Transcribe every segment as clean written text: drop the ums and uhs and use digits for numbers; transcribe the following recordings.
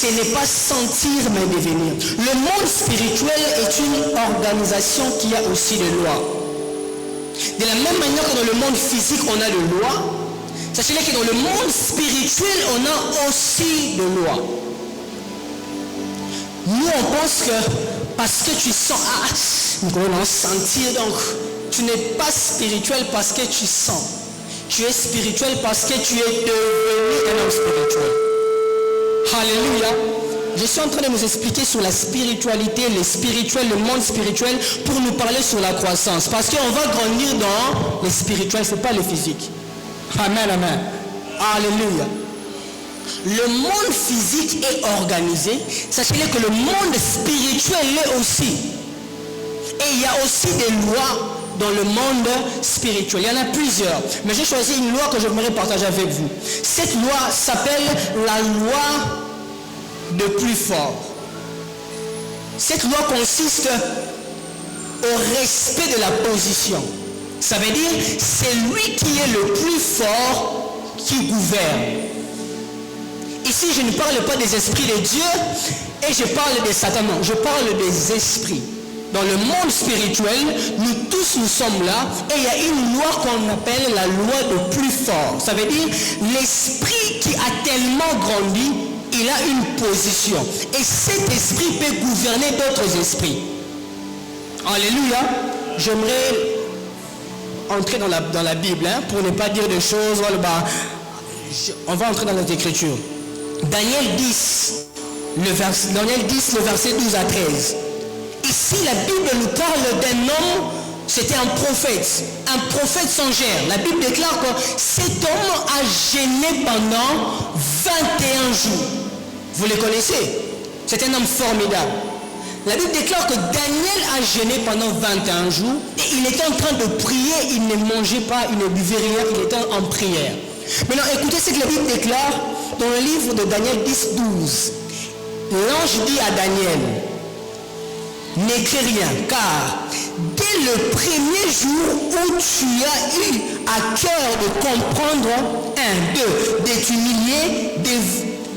ce n'est pas sentir mais devenir. Le monde spirituel est une organisation qui a aussi des lois. De la même manière que dans le monde physique on a des lois, sachez que dans le monde spirituel on a aussi des lois. Nous on pense que parce que tu sens, nous allons sentir, donc tu n'es pas spirituel parce que tu sens. Tu es spirituel parce que tu es devenu un homme spirituel. Alléluia. Je suis en train de nous expliquer sur la spiritualité, les spirituels, le monde spirituel, pour nous parler sur la croissance. Parce qu'on va grandir dans les spirituels, ce n'est pas les physiques. Amen, amen. Alléluia. Le monde physique est organisé. Sachez que le monde spirituel l'est aussi. Et il y a aussi des lois dans le monde spirituel. Il y en a plusieurs. Mais j'ai choisi une loi que j'aimerais partager avec vous. Cette loi s'appelle la loi de plus fort. Cette loi consiste au respect de la position. Ça veut dire c'est lui qui est le plus fort qui gouverne. Ici, je ne parle pas des esprits de Dieu et je parle de Satan. Non, je parle des esprits. Dans le monde spirituel, nous tous nous sommes là et il y a une loi qu'on appelle la loi de plus fort. Ça veut dire l'esprit qui a tellement grandi, il a une position. Et cet esprit peut gouverner d'autres esprits. Alléluia. J'aimerais entrer dans la Bible pour ne pas dire des choses. On va entrer dans notre écriture. Daniel 10, le verset 12 à 13. Ici, la Bible nous parle d'un homme, c'était un prophète sans gère. La Bible déclare que cet homme a jeûné pendant 21 jours. Vous le connaissez? C'est un homme formidable. La Bible déclare que Daniel a jeûné pendant 21 jours et il était en train de prier, il ne mangeait pas, il ne buvait rien, il était en prière. Maintenant, écoutez ce que la Bible déclare dans le livre de Daniel 10, 12. L'ange dit à Daniel, n'écris rien, car dès le premier jour où tu as eu à cœur de comprendre, de t'humilier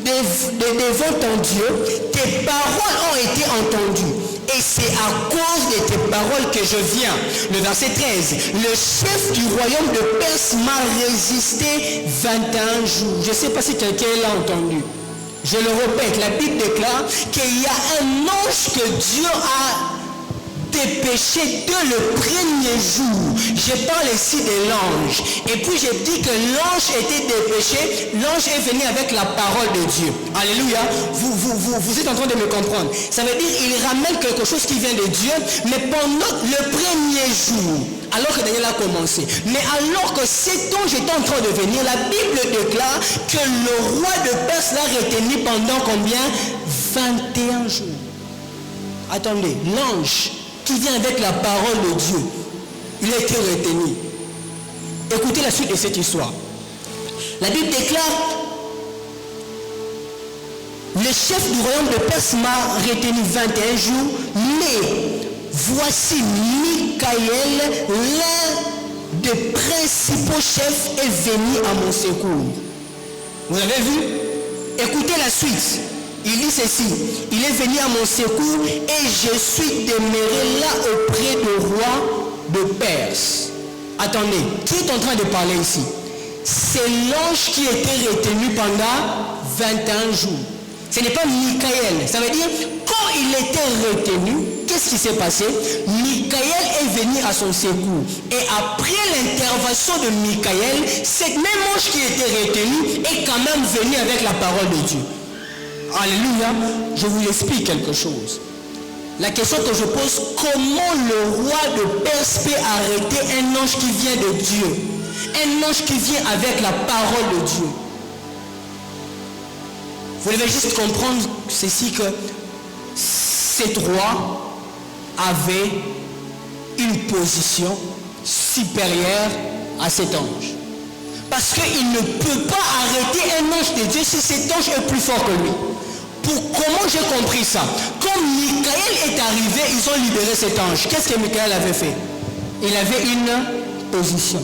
devant ton Dieu, tes paroles ont été entendues. Et c'est à cause de tes paroles que je viens. Le verset 13. Le chef du royaume de Perse m'a résisté 21 jours. Je ne sais pas si quelqu'un l'a entendu. Je le répète, la Bible déclare qu'il y a un ange que Dieu a dépêché dès le premier jour. Je parle ici de l'ange. Et puis j'ai dit que l'ange était dépêché. L'ange est venu avec la parole de Dieu. Alléluia. Vous êtes en train de me comprendre. Ça veut dire qu'il ramène quelque chose qui vient de Dieu, mais pendant le premier jour, alors que Daniel a commencé. Mais alors que cet ange était en train de venir, la Bible déclare que le roi de Perse l'a retenu pendant combien? 21 jours. Attendez, l'ange qui vient avec la parole de Dieu, il a été retenu. Écoutez la suite de cette histoire. La Bible déclare, le chef du royaume de Perse m'a retenu 21 jours, mais voici Michael, l'un des principaux chefs, est venu à mon secours. Vous avez vu? Écoutez la suite. Il dit ceci, il est venu à mon secours et je suis demeuré là auprès du roi de Perse. Attendez, qui est en train de parler ici? C'est l'ange qui était retenu pendant 21 jours. Ce n'est pas Michael. Ça veut dire, quand il était retenu, qu'est-ce qui s'est passé? Michael est venu à son secours. Et après l'intervention de Michael, cette même ange qui était retenu est quand même venu avec la parole de Dieu. Alléluia. Je vous explique quelque chose. La question que je pose, comment le roi de Perse peut arrêter un ange qui vient de Dieu? Un ange qui vient avec la parole de Dieu. Vous devez juste comprendre ceci, que cet roi avait une position supérieure à cet ange. Parce qu'il ne peut pas arrêter un ange de Dieu si cet ange est plus fort que lui. Comment j'ai compris ça? Quand Michael est arrivé, ils ont libéré cet ange. Qu'est-ce que Michael avait fait? Il avait une position.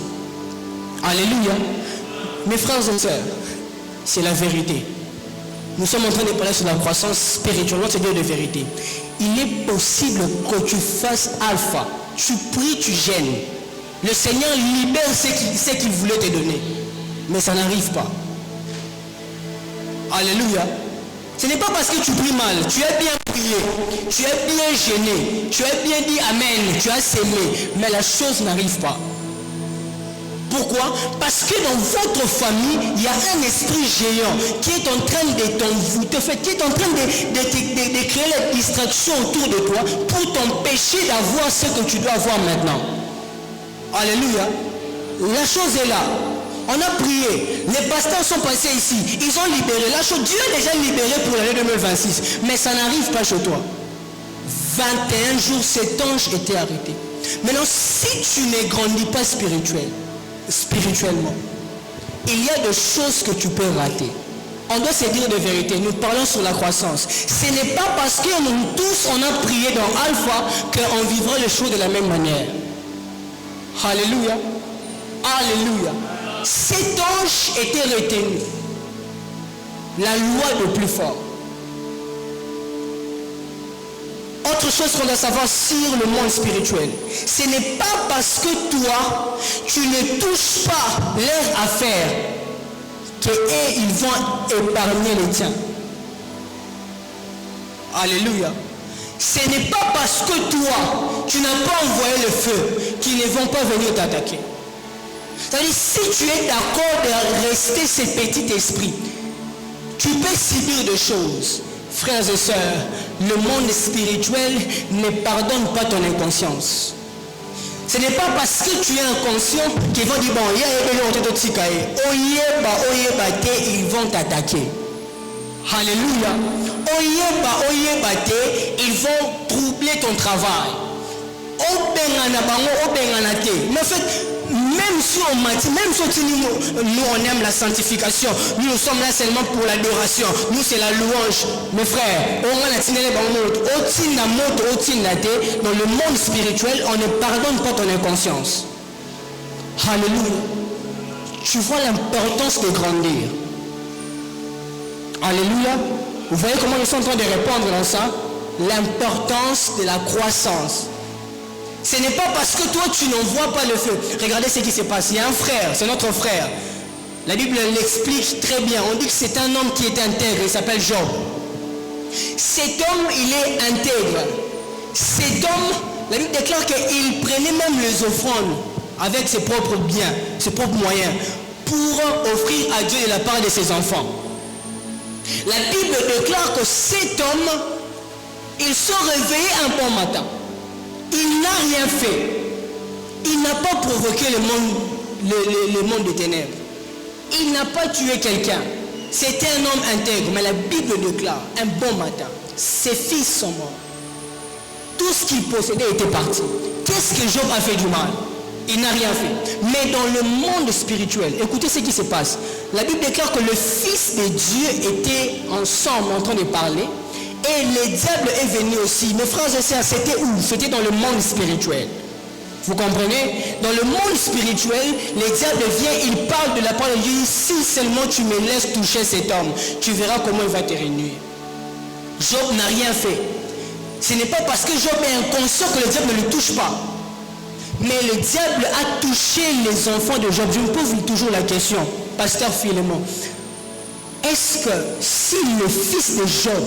Alléluia. Mes frères et sœurs, c'est la vérité. nous sommes en train de parler sur la croissance spirituelle, c'est Dieu de vérité. Il est possible que tu fasses alpha, tu pries, tu gênes. Le Seigneur libère ce qu'il voulait te donner. Mais ça n'arrive pas. Alléluia. Ce n'est pas parce que tu pries mal, tu as bien prié, tu as bien gêné, tu as bien dit Amen, tu as sémé, mais la chose n'arrive pas. Pourquoi? Parce que dans votre famille, il y a un esprit géant qui est en train de t'envoûter, qui est en train de créer la distraction autour de toi pour t'empêcher d'avoir ce que tu dois avoir maintenant. Alléluia. La chose est là. On a prié. Les pasteurs sont passés ici. Ils ont libéré la chose. Dieu a déjà libéré pour l'année 2026. Mais ça n'arrive pas chez toi. 21 jours, cet ange était arrêté. Maintenant, si tu ne grandis pas spirituellement, il y a des choses que tu peux rater. On doit se dire de vérité. Nous parlons sur la croissance. Ce n'est pas parce que nous tous, on a prié dans Alpha qu'on vivra les choses de la même manière. Alléluia. Alléluia. Cet ange était retenu. La loi de plus fort. Autre chose qu'on doit savoir sur le monde spirituel. Ce n'est pas parce que toi, tu ne touches pas leurs affaires qu'ils vont épargner les tiens. Alléluia. Ce n'est pas parce que toi, tu n'as pas envoyé le feu qu'ils ne vont pas venir t'attaquer. C'est-à-dire, si tu es d'accord de rester ce petit esprit, tu peux subir des choses. Frères et sœurs, le monde spirituel ne pardonne pas ton inconscience. Ce n'est pas parce que tu es inconscient qu'ils vont dire, bon, ils vont t'attaquer. Alléluia. Ils vont troubler ton travail. Mais en fait, même si nous on aime la sanctification, nous sommes là seulement pour l'adoration, nous c'est la louange. Mes frères, dans le monde spirituel, on ne pardonne pas ton inconscience. Alléluia. Tu vois l'importance de grandir. Alléluia. Vous voyez comment ils sont en train de répondre dans ça? L'importance de la croissance. Ce n'est pas parce que toi tu n'en vois pas le feu. Regardez ce qui se passe. Il y a un frère, c'est notre frère. La Bible l'explique très bien. On dit que c'est un homme qui est intègre. Il s'appelle Job. Cet homme, il est intègre. Cet homme, la Bible déclare qu'il prenait même les offrandes avec ses propres biens, ses propres moyens, pour offrir à Dieu de la part de ses enfants. La Bible déclare que cet homme, il se réveillait un bon matin. Il n'a rien fait. Il n'a pas provoqué le monde des ténèbres. Il n'a pas tué quelqu'un. C'était un homme intègre. Mais la Bible déclare, un bon matin, ses fils sont morts. Tout ce qu'il possédait était parti. Qu'est-ce que Job a fait du mal? Il n'a rien fait. Mais dans le monde spirituel, écoutez ce qui se passe. La Bible déclare que le Fils de Dieu était ensemble en train de parler. Et le diable est venu aussi. Mes frères et sœurs, c'était où? C'était dans le monde spirituel. Vous comprenez? Dans le monde spirituel, le diable vient, il parle de la parole de Dieu. Si seulement tu me laisses toucher cet homme, tu verras comment il va te réunir. Job n'a rien fait. Ce n'est pas parce que Job est inconscient que le diable ne le touche pas. Mais le diable a touché les enfants de Job. Je me pose toujours la question, pasteur Philémon. Est-ce que si le fils de Job,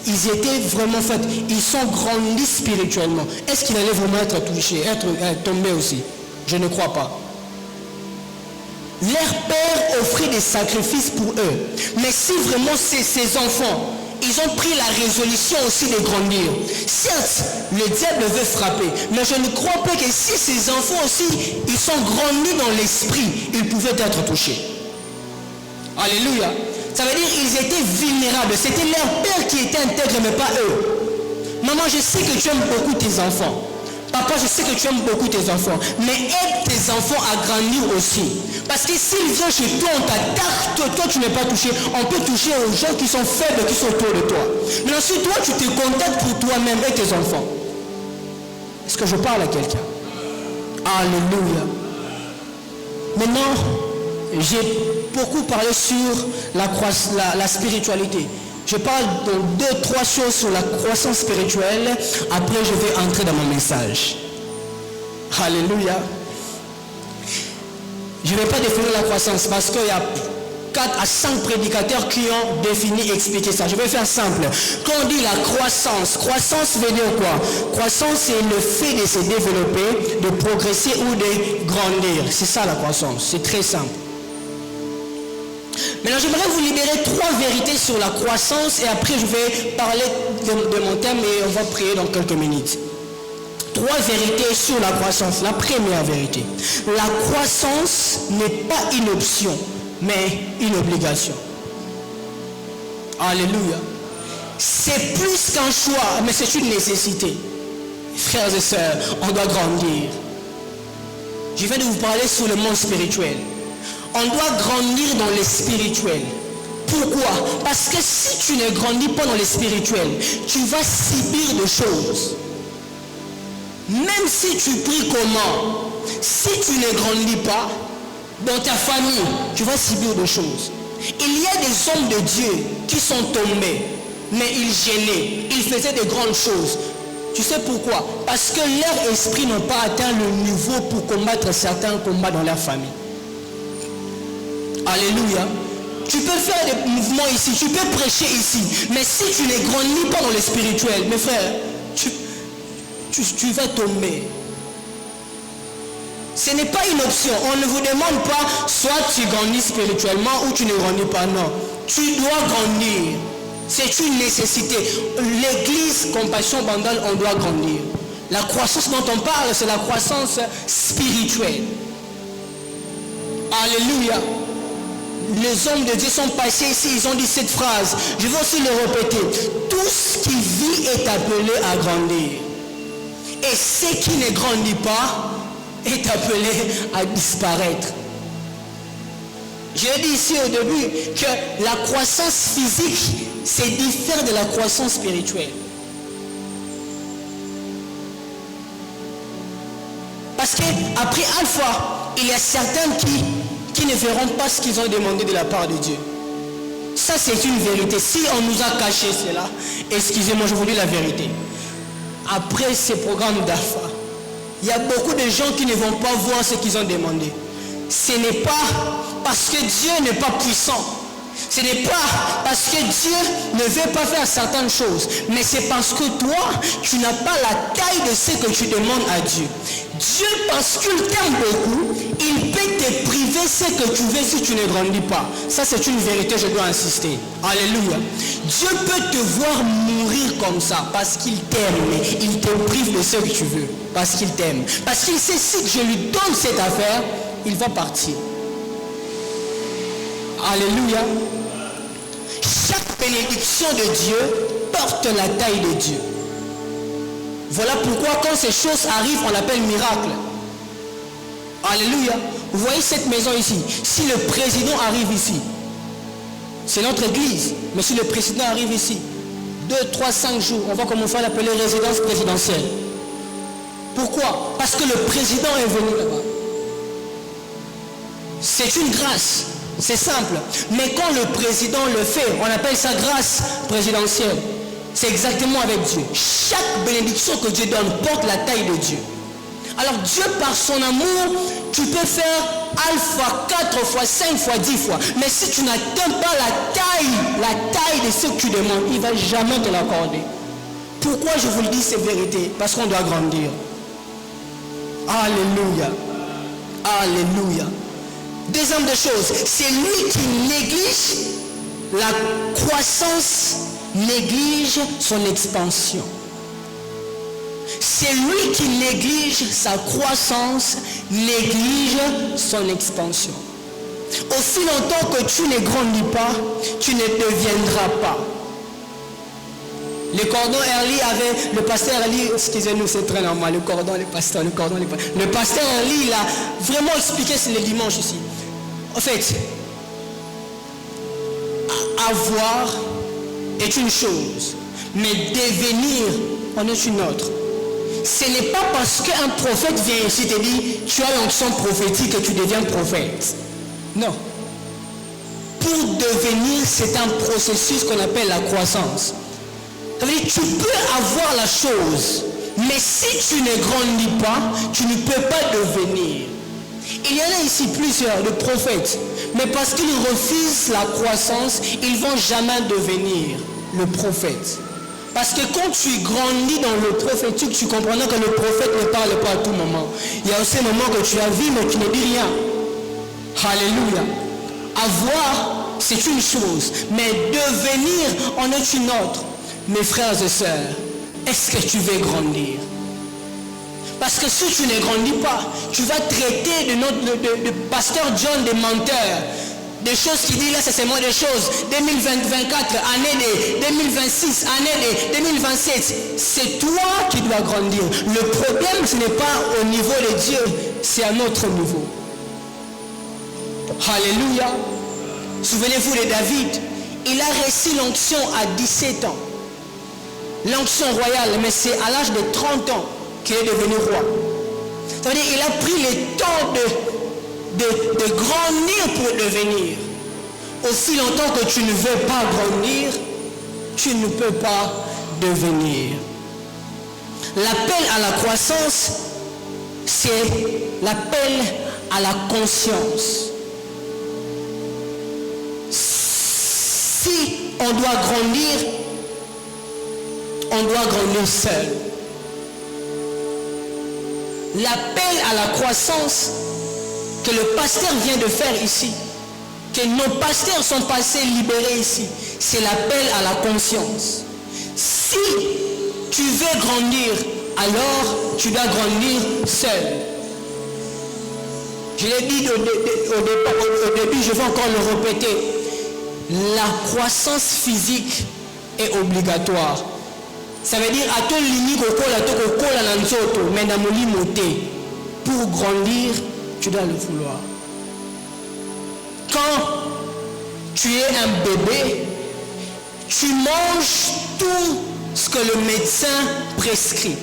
ils étaient vraiment faits, ils sont grandis spirituellement, est-ce qu'il allait vraiment être touché, être tombé aussi? Je ne crois pas. Leur père offrait des sacrifices pour eux. Mais si vraiment c'est ces enfants, ils ont pris la résolution aussi de grandir. Certes, le diable veut frapper, mais je ne crois pas que si ces enfants aussi, ils sont grandis dans l'esprit, ils pouvaient être touchés. Alléluia. Ça veut dire qu'ils étaient vulnérables. C'était leur père qui était intègre, mais pas eux. Maman, je sais que tu aimes beaucoup tes enfants. Papa, je sais que tu aimes beaucoup tes enfants. Mais aide tes enfants à grandir aussi. Parce que s'ils viennent chez toi, on t'attaque, toi tu n'es pas touché. On peut toucher aux gens qui sont faibles, qui sont autour de toi. Mais ensuite, toi, tu te contactes pour toi-même et tes enfants. Est-ce que je parle à quelqu'un? Alléluia. Maintenant, j'ai beaucoup parlé sur la spiritualité. Je parle de 2-3 choses sur la croissance spirituelle. Après, je vais entrer dans mon message. Alléluia. Je ne vais pas définir la croissance parce qu'il y a 4 à 5 prédicateurs qui ont défini et expliqué ça. Je vais faire simple. Quand on dit la croissance veut dire quoi? Croissance, c'est le fait de se développer, de progresser ou de grandir. C'est ça la croissance. C'est très simple. Maintenant, j'aimerais vous libérer 3 vérités sur la croissance et après je vais parler de mon thème et on va prier dans quelques minutes. 3 vérités sur la croissance. La première vérité. La croissance n'est pas une option, mais une obligation. Alléluia. C'est plus qu'un choix, mais c'est une nécessité. Frères et sœurs, on doit grandir. Je viens de vous parler sur le monde spirituel. On doit grandir dans le spirituel. Pourquoi? Parce que si tu ne grandis pas dans le spirituel, tu vas subir des choses. Même si tu pries comment, si tu ne grandis pas dans ta famille, tu vas subir des choses. Il y a des hommes de Dieu qui sont tombés, mais ils gênaient, ils faisaient de grandes choses. Tu sais pourquoi? Parce que leur esprit n'a pas atteint le niveau pour combattre certains combats dans leur famille. Alléluia. Tu peux faire des mouvements ici, tu peux prêcher ici, mais si tu ne grandis pas dans le spirituel, mes frères, tu vas tomber. Ce n'est pas une option. On ne vous demande pas soit tu grandis spirituellement ou tu ne grandis pas. Non. Tu dois grandir. C'est une nécessité. L'église Compassion Bandal, on doit grandir. La croissance dont on parle, c'est la croissance spirituelle. Alléluia. Les hommes de Dieu sont passés ici, ils ont dit cette phrase. Je vais aussi le répéter. Tout ce qui vit est appelé à grandir. Et ce qui ne grandit pas est appelé à disparaître. J'ai dit ici au début que la croissance physique, c'est différent de la croissance spirituelle. Parce qu'après Alpha, il y a certains qui ne verront pas ce qu'ils ont demandé de la part de Dieu. Ça, c'est une vérité. Si on nous a caché cela, excusez-moi, je vous dis la vérité. Après ces programmes d'Alpha, il y a beaucoup de gens qui ne vont pas voir ce qu'ils ont demandé. Ce n'est pas parce que Dieu n'est pas puissant. Ce n'est pas parce que Dieu ne veut pas faire certaines choses. Mais c'est parce que toi, tu n'as pas la taille de ce que tu demandes à Dieu. Dieu, parce qu'il t'aime beaucoup, il peut te priver ce que tu veux si tu ne grandis pas. Ça, c'est une vérité, je dois insister. Alléluia. Dieu peut te voir mourir comme ça parce qu'il t'aime, mais il te prive de ce que tu veux. Parce qu'il t'aime. Parce qu'il sait si je lui donne cette affaire, il va partir. Alléluia. Chaque bénédiction de Dieu porte la taille de Dieu. Voilà pourquoi quand ces choses arrivent, on l'appelle miracle. Alléluia. Vous voyez cette maison ici. Si le président arrive ici, c'est notre église. Mais si le président arrive ici, 2, 3, 5 jours, on va commencer à l'appeler résidence présidentielle. Pourquoi? Parce que le président est venu là-bas. C'est une grâce. C'est simple. Mais quand le président le fait, on appelle ça grâce présidentielle. C'est exactement avec Dieu. Chaque bénédiction que Dieu donne porte la taille de Dieu. Alors Dieu, par son amour, tu peux faire alpha 4 fois, 5 fois, 10 fois. Mais si tu n'atteins pas la taille de ce que tu demandes, il ne va jamais te l'accorder. Pourquoi je vous le dis, c'est vérité? Parce qu'on doit grandir. Alléluia. Alléluia. Deuxième des choses, c'est lui qui néglige la croissance, néglige son expansion. C'est lui qui néglige sa croissance, néglige son expansion. Aussi longtemps que tu ne grandis pas, tu ne deviendras pas. Le cordon Erli avait, le pasteur Erli, excusez-nous, c'est très normal, le cordon, le pasteur, le cordon, le pasteur Erli, il a vraiment expliqué, c'est le dimanche ici. En fait, avoir est une chose, mais devenir en est une autre. Ce n'est pas parce qu'un prophète vient ici te dit, tu as l'onction prophétique que tu deviens prophète. Non. Pour devenir, c'est un processus qu'on appelle la croissance. Ça veut dire que tu peux avoir la chose, mais si tu ne grandis pas, tu ne peux pas devenir. Il y en a ici plusieurs, de prophètes, mais parce qu'ils refusent la croissance, ils ne vont jamais devenir le prophète. Parce que quand tu grandis dans le prophétique, tu comprendras que le prophète ne parle pas à tout moment. Il y a aussi un moment que tu as vu, mais tu ne dis rien. Alléluia. Avoir, c'est une chose, mais devenir en est une autre. Mes frères et sœurs, est-ce que tu veux grandir? Parce que si tu ne grandis pas, tu vas traiter de pasteur John des menteurs. Des choses qui disent là, c'est seulement des choses. 2024, année de 2026, année de 2027. C'est toi qui dois grandir. Le problème, ce n'est pas au niveau de Dieu, c'est à notre niveau. Alléluia. Souvenez-vous de David. Il a reçu l'onction à 17 ans. L'onction royale, mais c'est à l'âge de 30 ans qu'il est devenu roi. Ça veut dire qu'il a pris le temps de grandir pour devenir. Aussi longtemps que tu ne veux pas grandir, tu ne peux pas devenir. L'appel à la croissance, c'est l'appel à la conscience. Si on doit grandir seul. L'appel à la croissance que le pasteur vient de faire ici, que nos pasteurs sont passés libérés ici, c'est l'appel à la conscience. Si tu veux grandir, alors tu dois grandir seul. Je l'ai dit au début, je vais encore le répéter. La croissance physique est obligatoire. Ça veut dire à ton limite pour grandir, tu dois le vouloir. Quand tu es un bébé, tu manges tout ce que le médecin prescrit.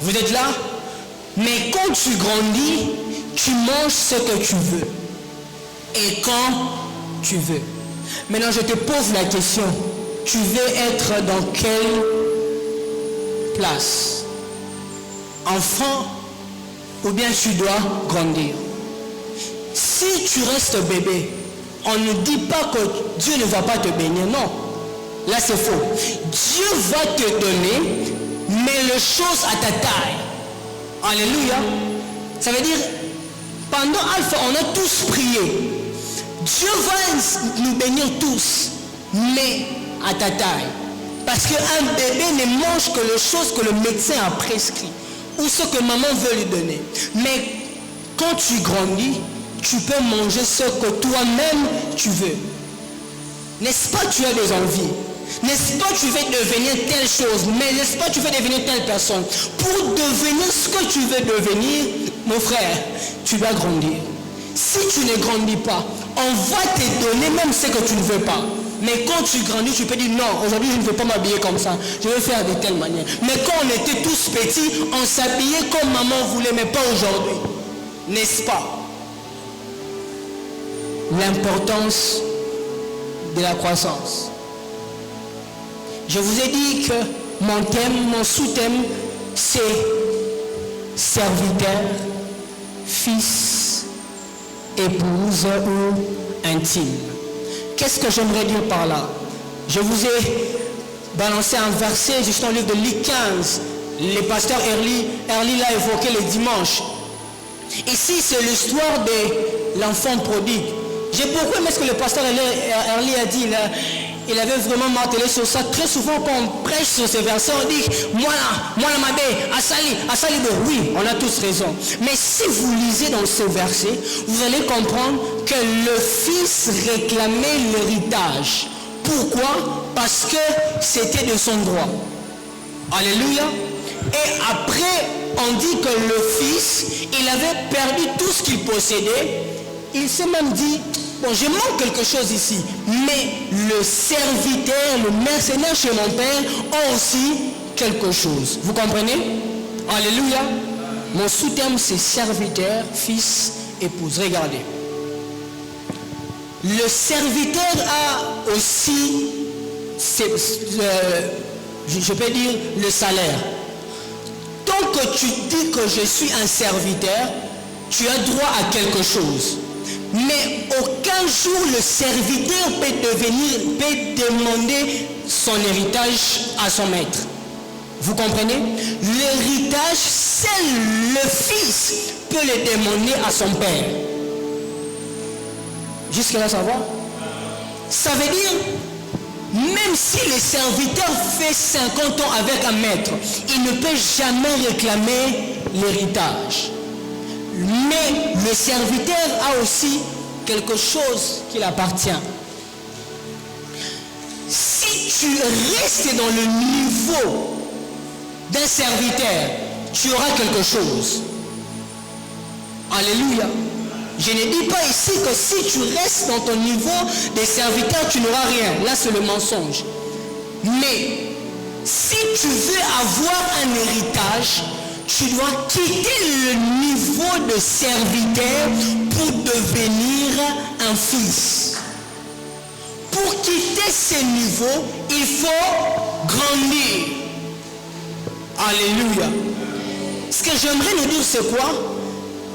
Vous êtes là? Mais quand tu grandis, tu manges ce que tu veux. Et quand tu veux. Maintenant, je te pose la question. Tu veux être dans quelle place? Enfant ou bien tu dois grandir? Si tu restes bébé, on ne dit pas que Dieu ne va pas te bénir. Non, là c'est faux. Dieu va te donner, mais les choses à ta taille. Alléluia. Ça veut dire, pendant Alpha, on a tous prié. Dieu va nous bénir tous, mais à ta taille. Parce qu'un bébé ne mange que les choses que le médecin a prescrit ou ce que maman veut lui donner. Mais quand tu grandis, tu peux manger ce que toi-même tu veux. N'est-ce pas tu as des envies? N'est-ce pas tu veux devenir telle chose? Mais n'est-ce pas tu veux devenir telle personne? Pour devenir ce que tu veux devenir, mon frère, tu dois grandir. Si tu ne grandis pas, on va te donner même ce que tu ne veux pas. Mais quand tu grandis, tu peux dire non, aujourd'hui je ne veux pas m'habiller comme ça, je vais faire de telle manière. Mais quand on était tous petits, on s'habillait comme maman voulait, mais pas aujourd'hui. N'est-ce pas? L'importance de la croissance. Je vous ai dit que mon thème, mon sous-thème, c'est serviteur, fils, épouse ou intime. Qu'est-ce que j'aimerais dire par là? Je vous ai balancé un verset juste dans le livre de Luc 15. Le pasteur Erli l'a évoqué le dimanche. Ici, c'est l'histoire de l'enfant prodigue. J'ai beaucoup aimé ce que le pasteur Erli a dit. Il avait vraiment martelé sur ça. Très souvent, quand on prêche sur ces versets, on dit moi la mabé, Asali, oui, on a tous raison. Mais si vous lisez dans ce verset, vous allez comprendre que le fils réclamait l'héritage. Pourquoi? Parce que c'était de son droit. Alléluia. Et après, on dit que le fils, il avait perdu tout ce qu'il possédait. Il s'est même dit, bon, je manque quelque chose ici, mais le serviteur, le mercenaire chez mon père a aussi quelque chose. Vous comprenez? Alléluia. Mon sous-thème, c'est serviteur, fils, épouse. Regardez. Le serviteur a aussi, je peux dire, le salaire. Tant que tu dis que je suis un serviteur, tu as droit à quelque chose. Mais aucun jour le serviteur peut demander son héritage à son maître. Vous comprenez? L'héritage, seul le fils peut le demander à son père. Jusque-là, ça va? Ça veut dire, même si le serviteur fait 50 ans avec un maître, il ne peut jamais réclamer l'héritage. Mais le serviteur a aussi quelque chose qui l'appartient. Si tu restes dans le niveau d'un serviteur, tu auras quelque chose. Alléluia. Je ne dis pas ici que si tu restes dans ton niveau des serviteurs, tu n'auras rien. Là, c'est le mensonge. Mais si tu veux avoir un héritage, tu dois quitter le niveau de serviteur pour devenir un fils. Pour quitter ce niveau, il faut grandir. Alléluia. Ce que j'aimerais nous dire, c'est quoi?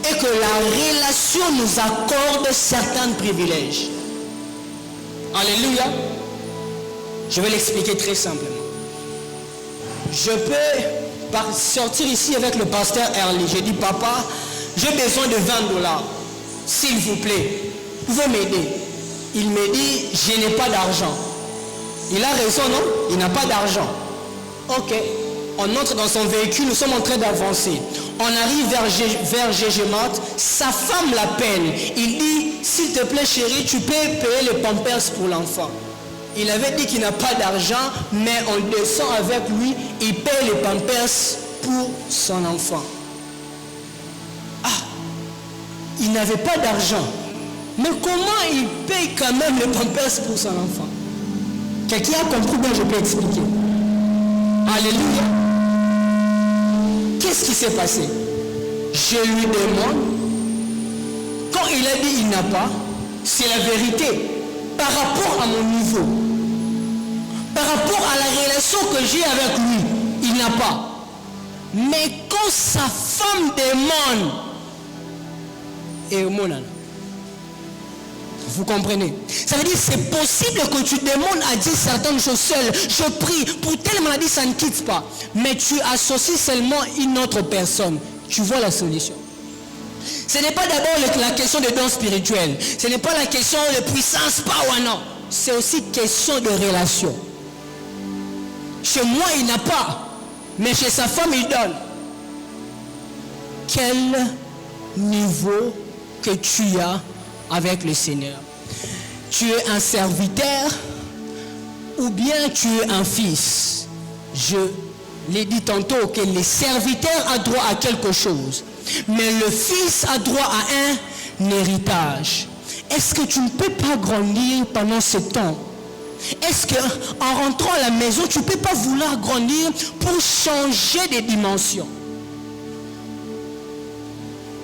Et que la relation nous accorde certains privilèges. Alléluia. Je vais l'expliquer très simplement. Je peux sortir ici avec le pasteur Erly. J'ai dit, papa, j'ai besoin de $20. S'il vous plaît, vous pouvez m'aider. Il me dit, je n'ai pas d'argent. Il a raison, non? Il n'a pas d'argent. Ok. On entre dans son véhicule, nous sommes en train d'avancer. On arrive vers GGMart, sa femme l'appelle. Il dit, s'il te plaît chérie, tu peux payer les pampers pour l'enfant. Il avait dit qu'il n'a pas d'argent, mais on descend avec lui, il paye les pampers pour son enfant. Ah, il n'avait pas d'argent. Mais comment il paye quand même les pampers pour son enfant? Quelqu'un a compris, bien je peux expliquer. Alléluia. Qu'est-ce qui s'est passé? Je lui demande, quand il a dit il n'a pas, c'est la vérité. Par rapport à mon niveau, par rapport à la relation que j'ai avec lui, il n'a pas. Mais quand sa femme demande, et au monde, vous comprenez? Ça veut dire que c'est possible que tu demandes à dire certaines choses seul. Je prie, pour telle maladie, ça ne quitte pas. Mais tu associes seulement une autre personne. Tu vois la solution. Ce n'est pas d'abord la question de dons spirituels. Ce n'est pas la question de puissance, power, non. C'est aussi question de relation. Chez moi, il n'a pas. Mais chez sa femme, il donne. Quel niveau que tu as avec le Seigneur? Tu es un serviteur ou bien tu es un fils? Je l'ai dit tantôt que le serviteur a droit à quelque chose, mais le fils a droit à un héritage. Est-ce que tu ne peux pas grandir pendant ce temps? Est-ce qu'en rentrant à la maison, tu ne peux pas vouloir grandir pour changer de dimension?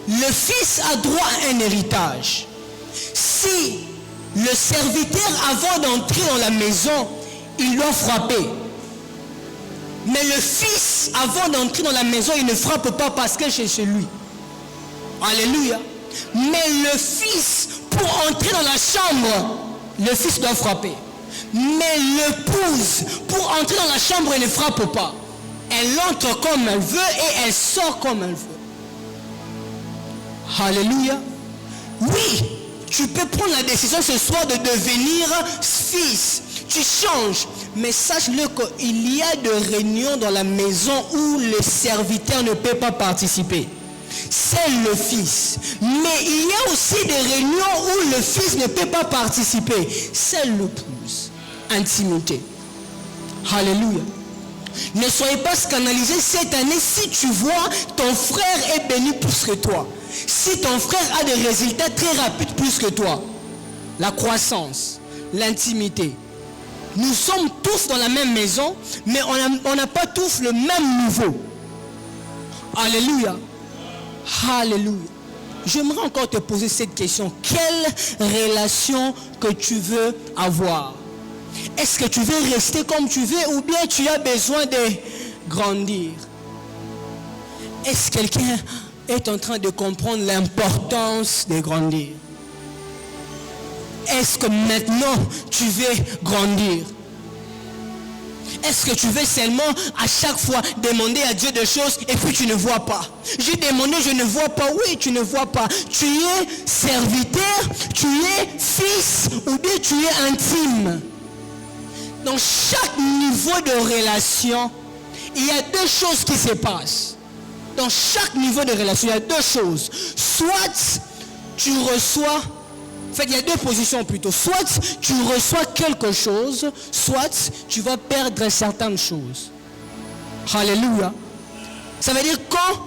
Le fils a droit à un héritage. Si le serviteur, avant d'entrer dans la maison, il doit frapper. Mais le fils, avant d'entrer dans la maison, il ne frappe pas parce que c'est chez lui. Alléluia. Mais le fils, pour entrer dans la chambre, le fils doit frapper. Mais l'épouse, pour entrer dans la chambre, elle ne frappe pas. Elle entre comme elle veut et elle sort comme elle veut. Alléluia. Oui, tu peux prendre la décision ce soir de devenir fils. Tu changes. Mais sache-le qu'il y a des réunions dans la maison où le serviteur ne peut pas participer. C'est le fils. Mais il y a aussi des réunions où le fils ne peut pas participer. C'est l'épouse. Intimité. Alléluia. Ne soyez pas scandalisés cette année si tu vois ton frère est béni plus que toi. Si ton frère a des résultats très rapides plus que toi. La croissance, l'intimité. Nous sommes tous dans la même maison, mais on n'a pas tous le même niveau. Alléluia. Alléluia. j'aimerais encore te poser cette question. Quelle relation que tu veux avoir? Est-ce que tu veux rester comme tu veux ou bien tu as besoin de grandir? Est-ce que quelqu'un est en train de comprendre l'importance de grandir? Est-ce que maintenant tu veux grandir? Est-ce que tu veux seulement à chaque fois demander à Dieu des choses et puis tu ne vois pas? J'ai demandé, je ne vois pas. Oui, tu ne vois pas. Tu es serviteur, tu es fils ou bien tu es intime. Dans chaque niveau de relation, il y a deux choses qui se passent. Dans chaque niveau de relation, il y a deux choses. Soit tu reçois, en fait, il y a deux positions plutôt. Soit tu reçois quelque chose, soit tu vas perdre certaines choses. Alléluia. Ça veut dire quand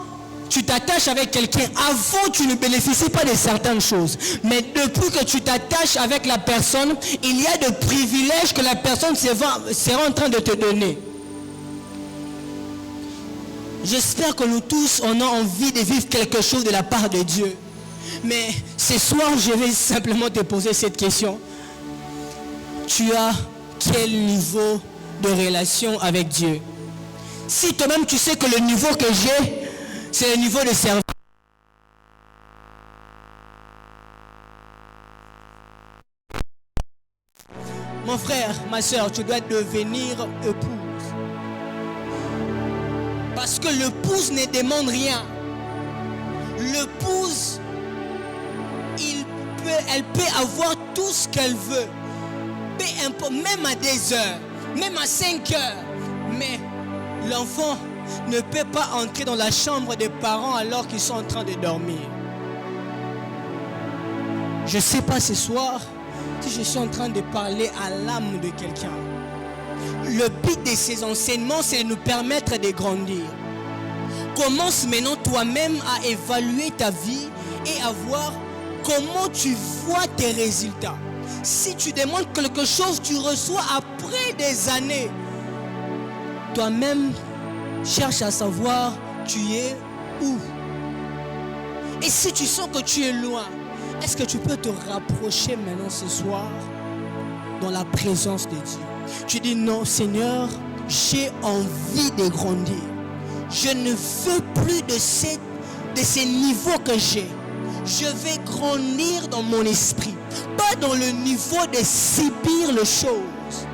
tu t'attaches avec quelqu'un, avant tu ne bénéficies pas de certaines choses. Mais depuis que tu t'attaches avec la personne, il y a des privilèges que la personne sera en train de te donner. J'espère que nous tous, on a envie de vivre quelque chose de la part de Dieu. Mais ce soir, je vais simplement te poser cette question. Tu as quel niveau de relation avec Dieu? Si toi-même tu sais que le niveau que j'ai, c'est le niveau de service. Mon frère, ma soeur, tu dois devenir épouse. Parce que l'épouse ne demande rien. L'épouse, elle peut avoir tout ce qu'elle veut. Peu importe, même à des heures, même à 5 heures. Mais l'enfant ne peut pas entrer dans la chambre des parents alors qu'ils sont en train de dormir. Je ne sais pas ce soir si je suis en train de parler à l'âme de quelqu'un. Le but de ces enseignements, c'est de nous permettre de grandir. Commence maintenant toi-même à évaluer ta vie et à voir comment tu vois tes résultats. Si tu demandes quelque chose, tu reçois après des années. Toi-même, cherche à savoir tu es où. Et si tu sens que tu es loin, est-ce que tu peux te rapprocher maintenant ce soir dans la présence de Dieu? Tu dis non, Seigneur, j'ai envie de grandir. Je ne veux plus de ces niveaux que j'ai. Je vais grandir dans mon esprit, pas dans le niveau de subir les choses.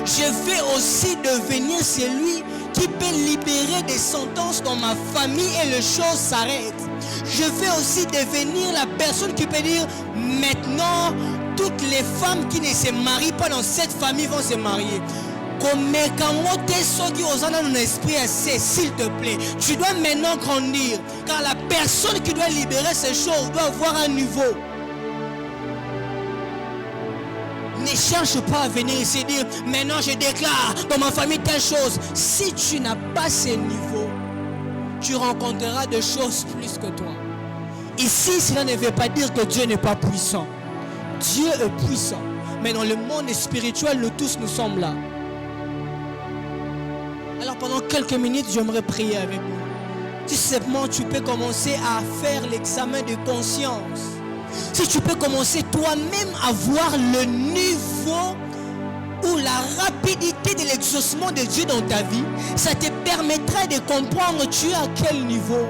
Je vais aussi devenir celui qui peut libérer des sentences dans ma famille et les choses s'arrêtent. Je vais aussi devenir la personne qui peut dire maintenant toutes les femmes qui ne se marient pas dans cette famille vont se marier. S'il te plaît, tu dois maintenant grandir, car la personne qui doit libérer ces choses doit avoir un niveau. Ne cherche pas à venir ici et dire maintenant je déclare dans ma famille telle chose. Si tu n'as pas ces niveaux, tu rencontreras des choses plus que toi. Ici, cela ne veut pas dire que Dieu n'est pas puissant. Dieu est puissant, mais dans le monde spirituel, nous tous nous sommes là. Alors pendant quelques minutes, j'aimerais prier avec vous. Si simplement tu peux commencer à faire l'examen de conscience. Si tu peux commencer toi-même à voir le niveau ou la rapidité de l'exaucement de Dieu dans ta vie, ça te permettra de comprendre tu es à quel niveau.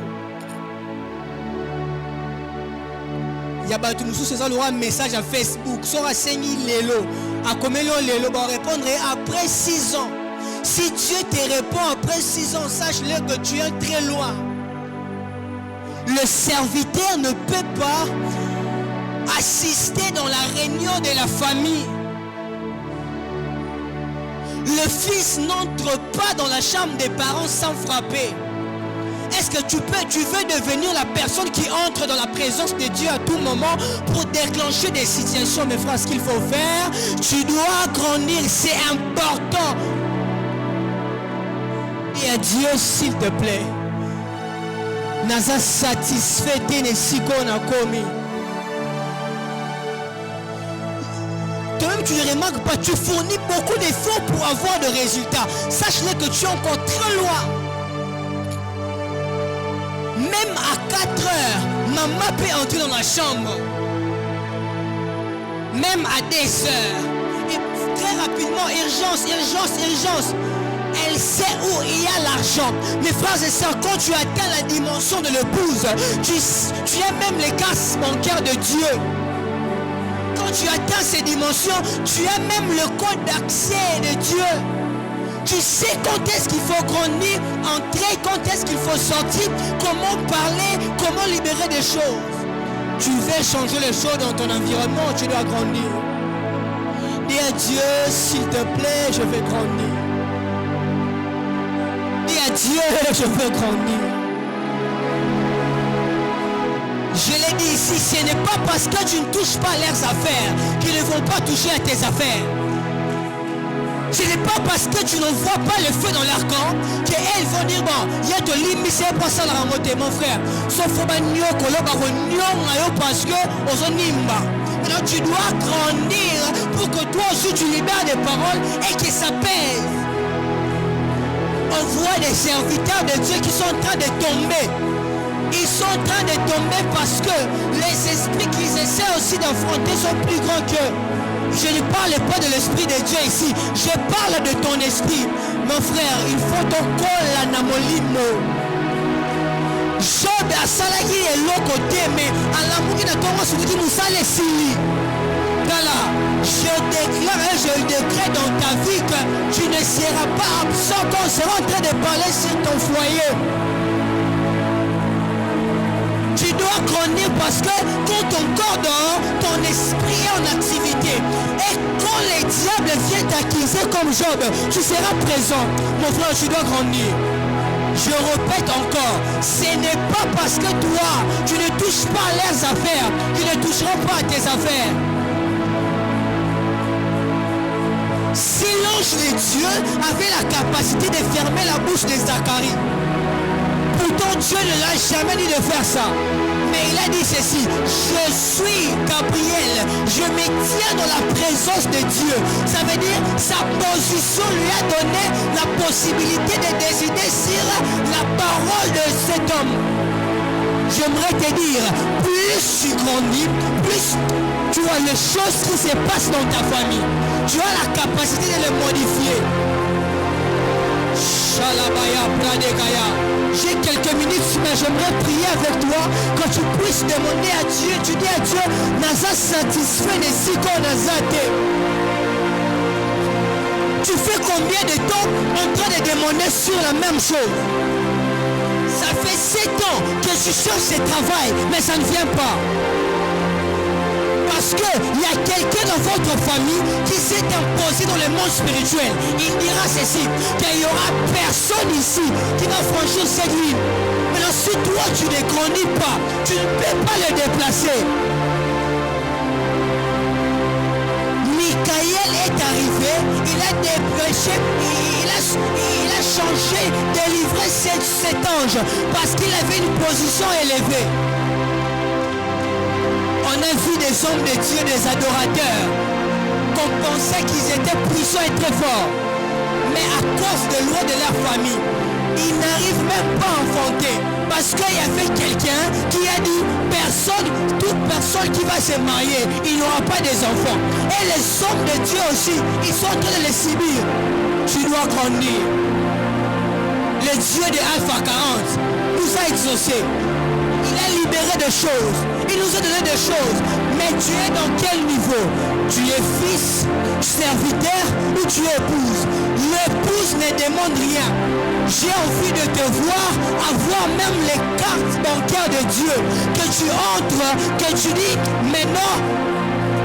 Il y a battu nous sous un message à Facebook. Sora Sengi Lelo. À Komelo Lelo va répondre après 6 ans. Si Dieu te répond après 6 ans, sache-le que tu es très loin. Le serviteur ne peut pas assister dans la réunion de la famille. Le fils n'entre pas dans la chambre des parents sans frapper. Est-ce que tu veux devenir la personne qui entre dans la présence de Dieu à tout moment pour déclencher des situations? Mes frères, ce qu'il faut faire, tu dois grandir, c'est important. Et à Dieu, s'il te plaît, Naza satisfait tes sikon a commis. Toi-même, tu ne remarques pas, tu fournis beaucoup d'efforts pour avoir de résultats. Sache-le que tu es encore très loin. même à 4 heures, maman peut entrer dans la chambre. Même à des heures. Et très rapidement, urgence. Elle sait où il y a l'argent. Mes frères et sœurs, quand tu atteins la dimension de l'épouse, tu as même les cartes bancaires de Dieu. Quand tu atteins ces dimensions, tu as même le code d'accès de Dieu. Tu sais quand est-ce qu'il faut grandir, entrer, quand est-ce qu'il faut sortir, comment parler, comment libérer des choses. Tu veux changer les choses dans ton environnement, tu dois grandir. Dis à Dieu, s'il te plaît, je veux grandir. Dis à Dieu, je veux grandir. Je l'ai dit ici, ce n'est pas parce que tu ne touches pas leurs affaires qu'ils ne vont pas toucher à tes affaires. Ce n'est pas parce que tu ne vois pas le feu dans leur camp qu'elles vont dire bon, il y a de l'immiscé pour ça la remonter, mon frère. Sauf que parce que maintenant tu dois grandir pour que toi aussi tu libères des paroles et que ça pèse. On voit des serviteurs de Dieu qui sont en train de tomber. Ils sont en train de tomber parce que les esprits qu'ils essaient aussi d'affronter sont plus grands qu'eux. Je ne parle pas de l'esprit de Dieu ici. Je parle de ton esprit. Mon frère, il faut ton col à Namolimo. Job a salagi et l'autre côté, mais à la mouille de Thomas, vous dites, nous allons ici. Je déclare et je décrète dans ta vie que tu ne seras pas absent quand on sera en train de parler sur ton foyer. Tu dois grandir parce que quand ton corps dort, ton esprit est en activité. Et quand les diables viennent t'accuser comme Job, tu seras présent. Mon frère, tu dois grandir. Je répète encore, ce n'est pas parce que toi, tu ne touches pas à leurs affaires, qu'ils ne toucheront pas à tes affaires. Si l'ange de Dieu avait la capacité de fermer la bouche de Zacharie, pourtant Dieu ne l'a jamais dit de faire ça. Mais il a dit ceci, je suis Gabriel, je me tiens dans la présence de Dieu. Ça veut dire, sa position lui a donné la possibilité de décider sur la parole de cet homme. J'aimerais te dire, plus tu grandis, plus tu vois les choses qui se passent dans ta famille. Tu as la capacité de les modifier. J'ai quelques minutes, mais j'aimerais prier avec toi que tu puisses demander à Dieu. Tu dis à Dieu, Naza satisfait de ce qu'on a zaté. Tu fais combien de temps en train de demander sur la même chose? Ça fait 7 ans que tu cherches ce travail, mais ça ne vient pas. Parce qu'il y a quelqu'un dans votre famille qui s'est imposé dans le monde spirituel. Il dira ceci, qu'il n'y aura personne ici qui va franchir cette ligne. Maintenant, si toi tu ne grandis pas, tu ne peux pas le déplacer. Michael est arrivé, il a dépêché, il a changé, délivré cet ange parce qu'il avait une position élevée. On a vu des hommes de Dieu, des adorateurs, qu'on pensait qu'ils étaient puissants et très forts. Mais à cause de loin de leur famille, ils n'arrivent même pas à enfanter. Parce qu'il y avait quelqu'un qui a dit, toute personne qui va se marier, il n'aura pas des enfants. Et les hommes de Dieu aussi, ils sont en train de les subir. Tu dois grandir. Le Dieu de Alpha 40 nous a exaucés. Il a libéré des choses. Il nous a donné des choses. Mais tu es dans quel niveau? Tu es fils, serviteur ou tu es épouse? L'épouse ne demande rien. J'ai envie de te voir avoir même les cartes bancaires de Dieu. Que tu entres, que tu dis, maintenant,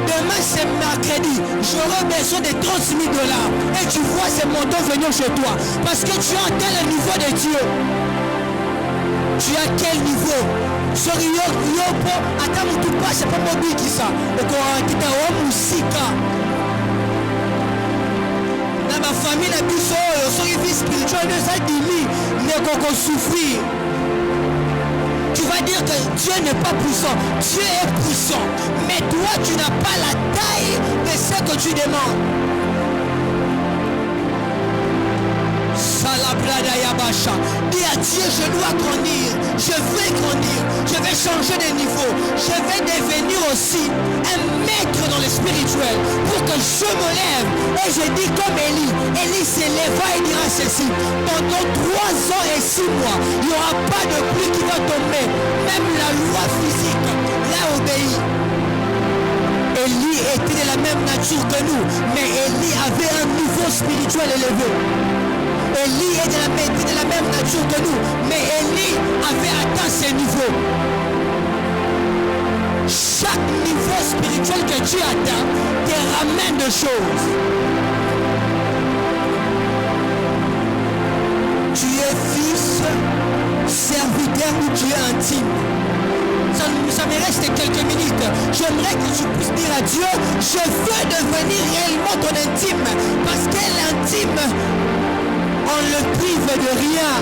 demain c'est mercredi, j'aurai besoin de 30 000 $. Et tu vois ces montants venir chez toi. Parce que tu as atteint le niveau de Dieu. Tu as quel niveau? Sur Yopo, attends, tu passes pas mobile qui ça. Et quand tu as musique. Dans ma famille, la biso, sur une vie spirituelle, ça dit, mais qu'on souffrir. Tu vas dire que Dieu n'est pas puissant. Dieu est puissant. Mais toi, tu n'as pas la taille de ce que tu demandes. Dis à Dieu, je dois grandir, je vais grandir, je vais changer de niveau, je vais devenir aussi un maître dans le spirituel pour que je me lève. Et je dis comme Élie, Élie s'élèvera et dira ceci: pendant 3 ans et 6 mois, il n'y aura pas de pluie qui va tomber, même la loi physique l'a obéi. Élie était de la même nature que nous, mais Élie avait un niveau spirituel élevé. Élie était de la même nature que nous, mais Élie avait atteint ses niveaux. Chaque niveau spirituel que tu atteins te ramène des choses. Tu es fils, serviteur ou tu es intime. Ça me reste quelques minutes. J'aimerais que tu puisses dire à Dieu: je veux devenir réellement ton intime, parce que l'intime, on le prive de rien.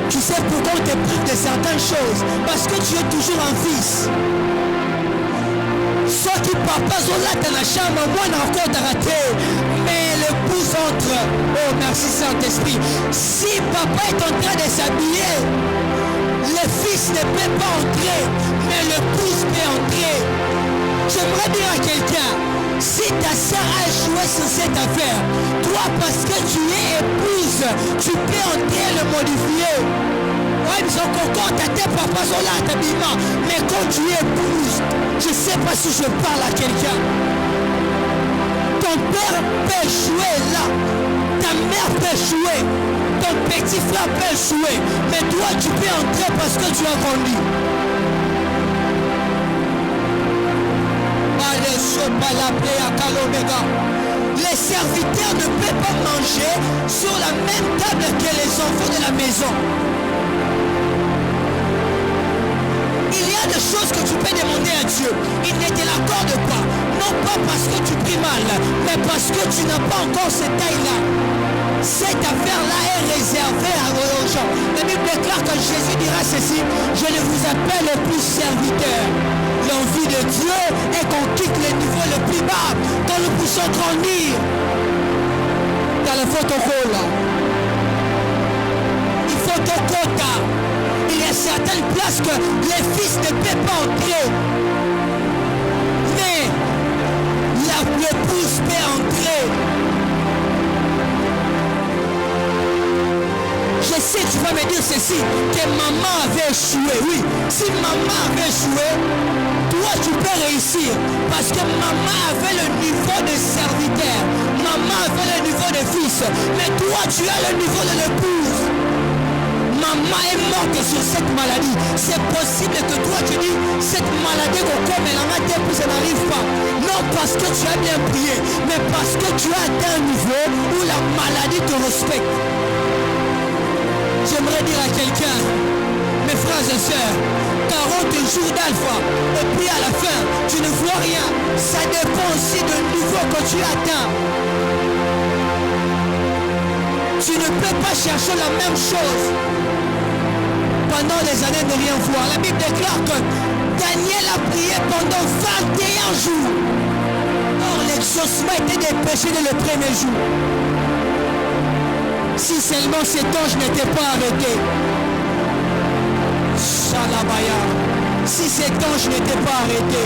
Tu sais pourquoi on te prive de certaines choses? Parce que tu es toujours un fils. Ceux qui papa sont là dans la chambre, moi encore t'as raté. Mais l'épouse entre. Oh merci Saint-Esprit. Si papa est en train de s'habiller, le fils ne peut pas entrer, mais l'épouse peut entrer. J'aimerais dire à quelqu'un: si ta soeur a échoué sur cette affaire, toi parce que tu es épouse, tu peux entrer et le modifier. Ouais, mais encore ta tête, papa sont là à t'habillement. Mais quand tu es épouse, je ne sais pas si je parle à quelqu'un. Ton père peut échouer là, ta mère peut échouer, ton petit frère peut échouer, mais toi tu peux entrer parce que tu as grandi. Les serviteurs ne peuvent pas manger sur la même table que les enfants de la maison. Il y a des choses que tu peux demander à Dieu. Il ne te l'accorde pas. Non pas parce que tu pries mal, mais parce que tu n'as pas encore cette taille-là. Cette affaire-là est réservée aux gens. La Bible déclare que Jésus dira ceci: je ne vous appelle plus serviteurs. L'envie de Dieu est qu'on quitte le niveau le plus bas, quand nous puissions grandir. Dans le photocall, il faut ton quota. Il y a certaines places que les fils ne peuvent pas entrer. Mais l'épouse peut entrer. Je sais, tu vas me dire ceci, que maman avait échoué. Oui, si maman avait échoué, toi tu peux réussir. Parce que maman avait le niveau de serviteur. Maman avait le niveau de fils. Mais toi tu as le niveau de l'épouse. Maman est morte sur cette maladie. C'est possible que toi tu dis: cette maladie comme elle en a été, ça n'arrive pas. Non parce que tu as bien prié, mais parce que tu as atteint un niveau où la maladie te respecte. J'aimerais dire à quelqu'un: mes frères et sœurs, 40 jours d'alpha, et puis à la fin, tu ne vois rien. Ça dépend aussi du niveau que tu atteins. Tu ne peux pas chercher la même chose pendant des années de rien voir. La Bible déclare que Daniel a prié pendant 21 jours. Or, l'exaucement était des péchés dès le premier jour. Si seulement cet ange n'était pas arrêté. Shalabaya. Si cet ange n'était pas arrêté.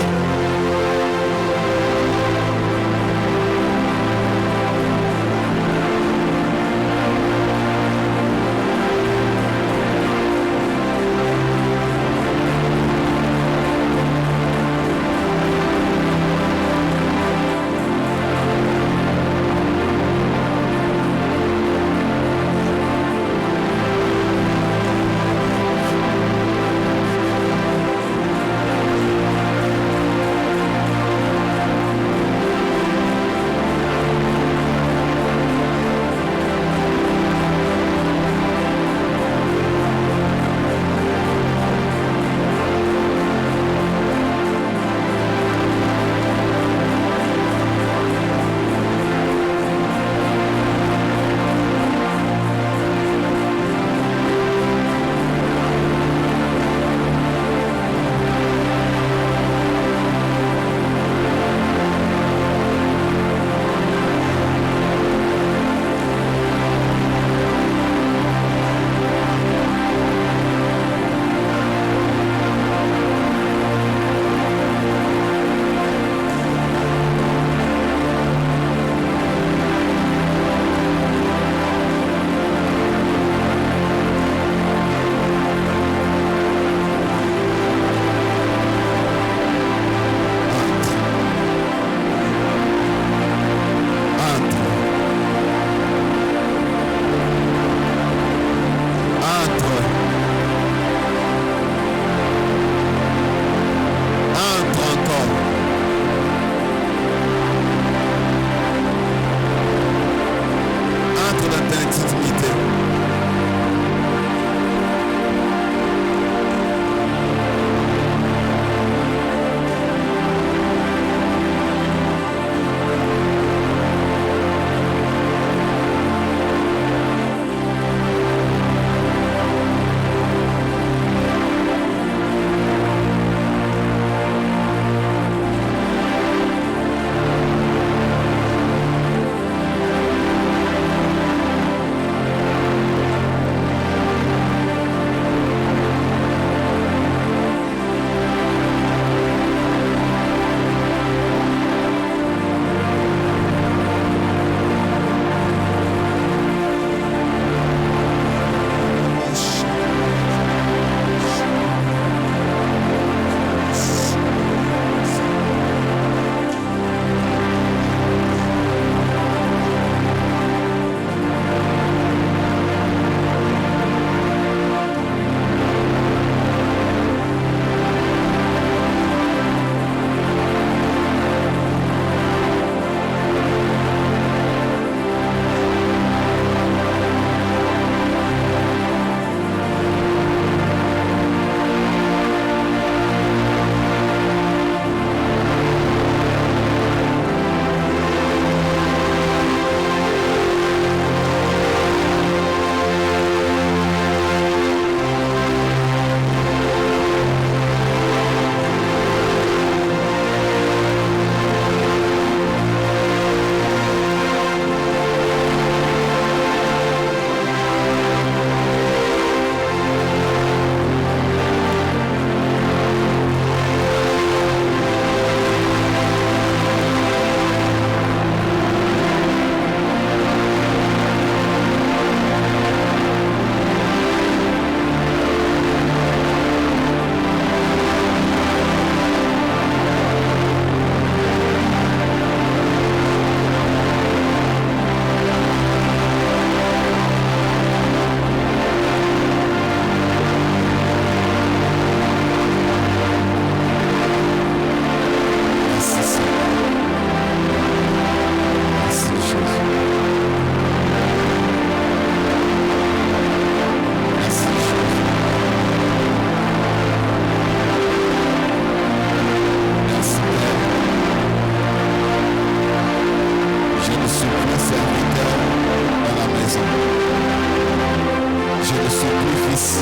fils.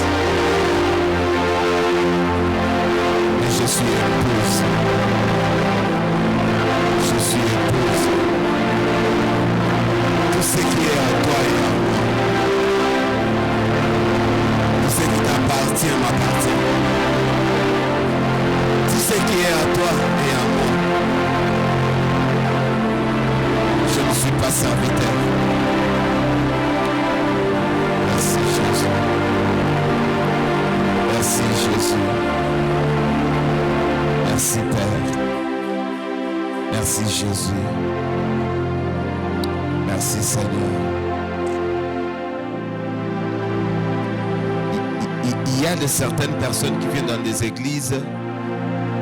Mais je suis épouse. Je suis épouse. Tout ce qui est à toi et à moi. Tout ce qui t'appartient m'appartient. Tout ce qui est à toi et à moi. Je ne suis pas serviteur. Merci Jésus. Merci Jésus. Merci Père. Merci Jésus. Merci Seigneur. Il y a de certaines personnes qui viennent dans des églises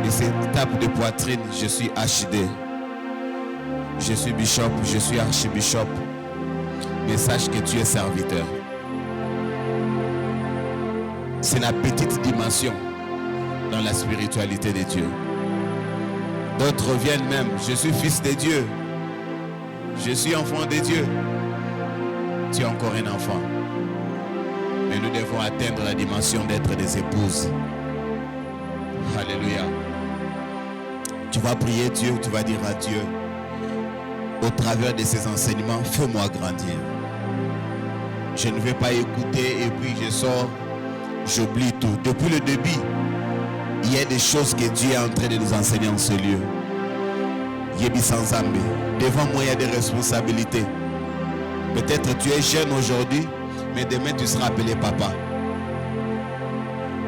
et se tapent de poitrine. Je suis HD. Je suis bishop, je suis archibishop. Mais sache que tu es serviteur. C'est la petite dimension dans la spiritualité de Dieu. D'autres viennent même, je suis fils de Dieu. Je suis enfant de Dieu. Tu es encore un enfant. Mais nous devons atteindre la dimension d'être des épouses. Alléluia. Tu vas prier Dieu, tu vas dire à Dieu, au travers de ces enseignements, fais-moi grandir. Je ne vais pas écouter et puis je sors, j'oublie tout. Depuis le début, il y a des choses que Dieu est en train de nous enseigner en ce lieu. Yebi Sanzambe, devant moi il y a des responsabilités. Peut-être tu es jeune aujourd'hui, mais demain tu seras appelé papa.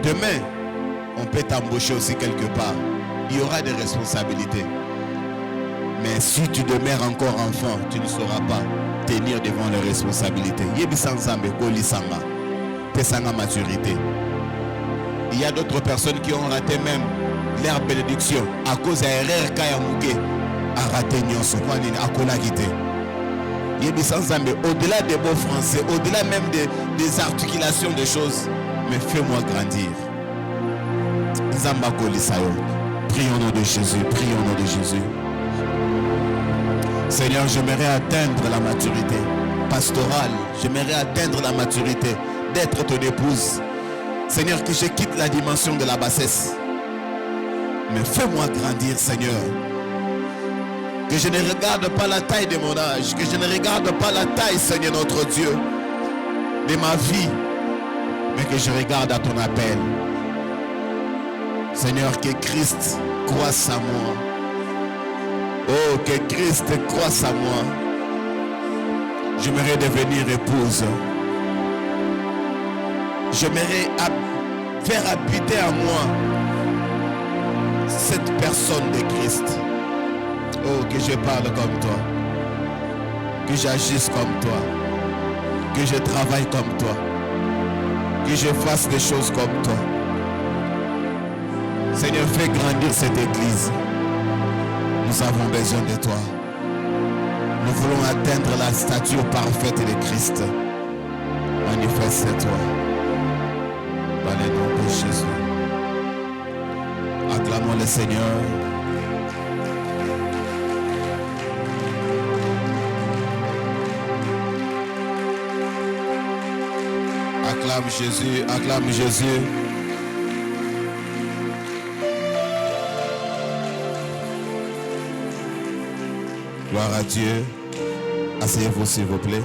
Demain, on peut t'embaucher aussi quelque part. Il y aura des responsabilités. Mais si tu demeures encore enfant, tu ne sauras pas tenir devant les responsabilités. Yebi Sanzambe, Kolisanga, Pesanga maturité. Il y a d'autres personnes qui ont raté même leur bénédiction à cause de l'erreur Kaya Mouké a raté Nyonso, a Kolagité. Yebi Sanzambe, au-delà des beaux français, au-delà même des articulations des choses, mais fais-moi grandir. Zamba Kolisayo. Prions au nom de Jésus, prions au nom de Jésus. Seigneur, j'aimerais atteindre la maturité pastorale. J'aimerais atteindre la maturité d'être ton épouse. Seigneur, que je quitte la dimension de la bassesse. Mais fais-moi grandir, Seigneur. Que je ne regarde pas la taille de mon âge. Que je ne regarde pas la taille, Seigneur notre Dieu, de ma vie. Mais que je regarde à ton appel. Seigneur, que Christ croisse à moi. Oh, que Christ croisse à moi. J'aimerais devenir épouse. J'aimerais faire habiter à moi cette personne de Christ. Oh, que je parle comme toi. Que j'agisse comme toi. Que je travaille comme toi. Que je fasse des choses comme toi. Seigneur, fais grandir cette église. Nous avons besoin de toi. Nous voulons atteindre la stature parfaite de Christ. Manifeste-toi. Dans le nom de Jésus. Acclamons le Seigneur. Acclame Jésus, acclame Jésus. Gloire à Dieu. Asseyez-vous s'il vous plaît.